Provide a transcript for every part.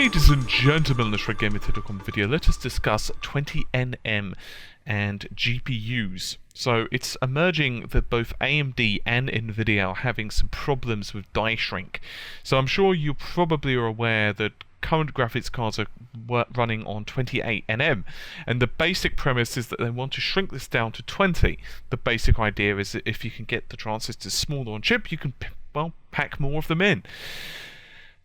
Ladies and gentlemen, in this Red Gamer Telecom video, let us discuss 20nm and GPUs. So it's emerging that both AMD and Nvidia are having some problems with die shrink. So I'm sure you probably are aware that current graphics cards are running on 28nm, and the basic premise is that they want to shrink this down to 20. The basic idea is that if you can get the transistors smaller on chip, you can, well, pack more of them in.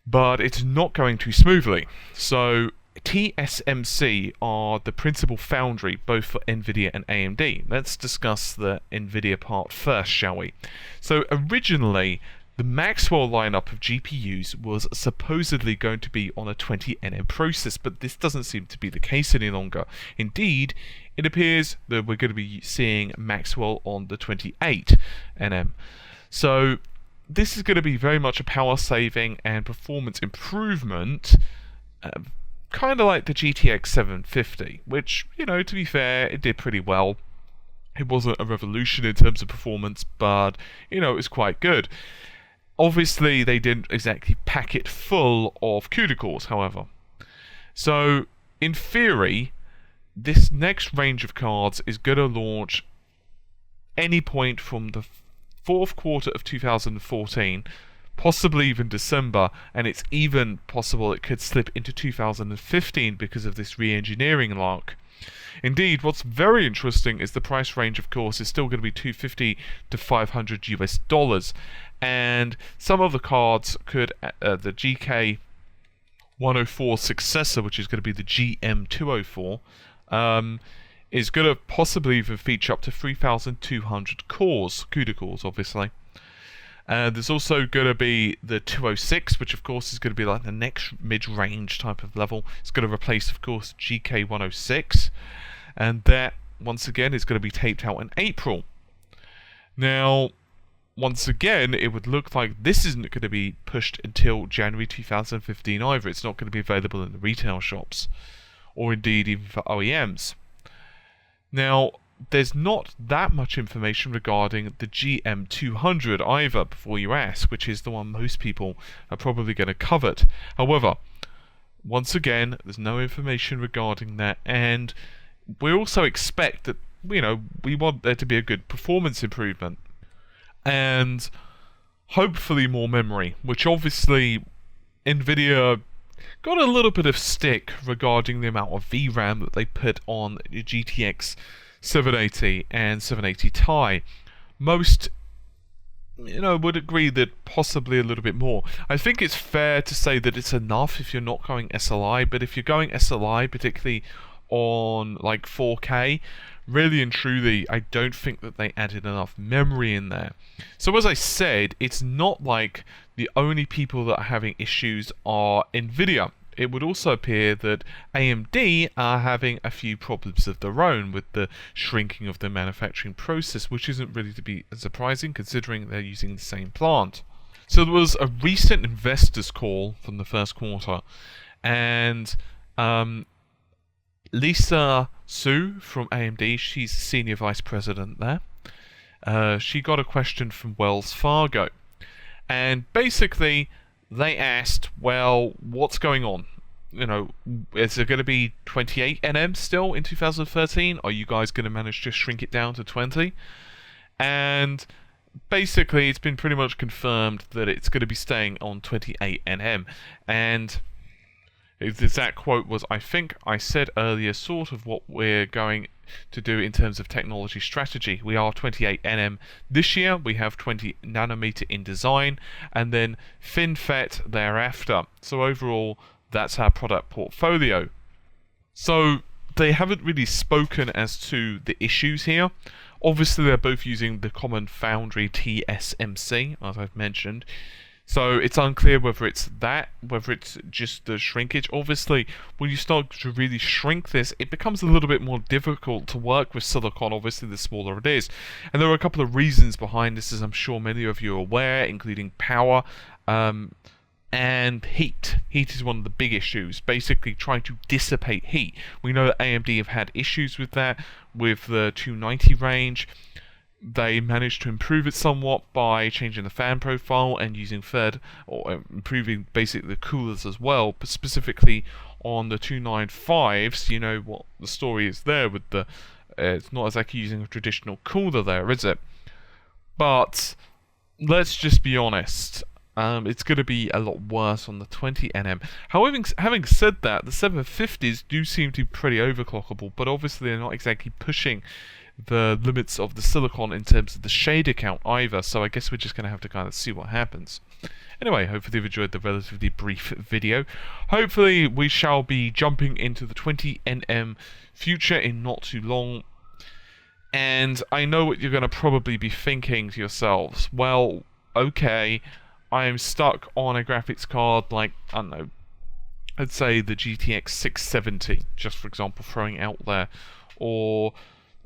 But it's not going too smoothly. So TSMC are the principal foundry both for Nvidia and AMD. Let's discuss the Nvidia part first, shall we? So originally, the Maxwell lineup of GPUs was supposedly going to be on a 20nm process, but this doesn't seem to be the case any longer. Indeed, it appears that we're going to be seeing Maxwell on the 28nm. So this is going to be very much a power saving and performance improvement, kind of like the GTX 750, which, you know, to be fair, it did pretty well. It wasn't a revolution in terms of performance, but, you know, it was quite good. Obviously, they didn't exactly pack it full of CUDA cores, however. So, in theory, this next range of cards is going to launch any point from the fourth quarter of 2014, possibly even December, and it's even possible it could slip into 2015 because of this re-engineering lark. Indeed, what's very interesting is the price range, of course, is still going to be $250 to $500 US, and some of the cards could, the GK 104 successor, which is going to be the GM 204, is going to possibly even feature up to 3,200 cores, CUDA cores, obviously. There's also going to be the 206, which of course is going to be like the next mid-range type of level. It's going to replace, of course, GK 106, and that, once again, is going to be taped out in April. Now, once again, it would look like this isn't going to be pushed until January 2015 either. It's not going to be available in the retail shops, or indeed even for OEMs. Now, there's not that much information regarding the GM200 either, before you ask, which is the one most people are probably going to covet. However, once again, there's no information regarding that, and we also expect that, you know, we want there to be a good performance improvement, and hopefully more memory, which obviously Nvidia got a little bit of stick regarding the amount of VRAM that they put on the GTX 780 and 780 Ti. Most, you know, would agree that possibly a little bit more. I think it's fair to say that it's enough if you're not going SLI, but if you're going SLI, particularly on like 4K, really and truly, I don't think that they added enough memory in there. So as I said, it's not like the only people that are having issues are Nvidia. It would also appear that AMD are having a few problems of their own with the shrinking of the manufacturing process, which isn't really to be surprising considering they're using the same plant. So there was a recent investors call from the first quarter, and Lisa Su from AMD, she's senior vice president there, she got a question from Wells Fargo, and basically they asked, well, what's going on? You know, is it going to be 28nm still in 2013? Are you guys going to manage to shrink it down to 20? And basically it's been pretty much confirmed that it's going to be staying on 28nm, and the exact quote was, I think I said earlier sort of what we're going to do in terms of technology strategy. We are 28nm this year, we have 20 nanometer in design, and then FinFET thereafter. So overall, that's our product portfolio. So they haven't really spoken as to the issues here. Obviously, they're both using the common foundry TSMC, as I've mentioned. So it's unclear whether it's that, whether it's just the shrinkage. Obviously, when you start to really shrink this, it becomes a little bit more difficult to work with silicon, obviously the smaller it is. And there are a couple of reasons behind this, as I'm sure many of you are aware, including power and heat. Heat is one of the big issues, basically trying to dissipate heat. We know that AMD have had issues with that, with the 290 range. they managed to improve it somewhat by changing the fan profile and using improving basically the coolers as well, but specifically on the 295s. You know what the story is there with the it's not exactly using a traditional cooler there, is it? But let's just be honest, it's going to be a lot worse on the 20nm. However, having said that, the 750s do seem to be pretty overclockable, but obviously they're not exactly pushing the limits of the silicon in terms of the shader count either, so I guess we're just going to have to kind of see what happens. Anyway, hopefully you've enjoyed the relatively brief video. Hopefully we shall be jumping into the 20nm future in not too long. And I know what you're going to probably be thinking to yourselves. Well, okay, I am stuck on a graphics card like, I don't know, I'd say the GTX 670, just for example, throwing out there, or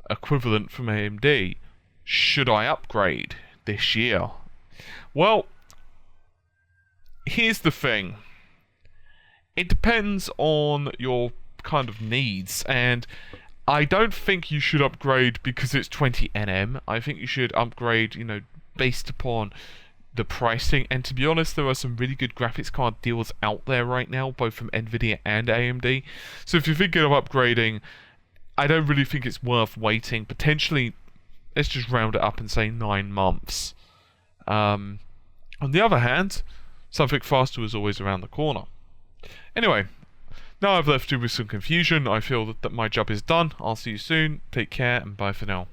equivalent from AMD. Should I upgrade this year? Well, here's the thing. It depends on your kind of needs, and I don't think you should upgrade because it's 20nm. I think you should upgrade, you know, based upon the pricing. And to be honest, there are some really good graphics card deals out there right now, both from Nvidia and AMD. So if you're thinking of upgrading, I don't really think it's worth waiting. Potentially, let's just round it up and say 9 months. On the other hand, something faster is always around the corner. Anyway, now I've left you with some confusion. I feel that my job is done. I'll see you soon. Take care and bye for now.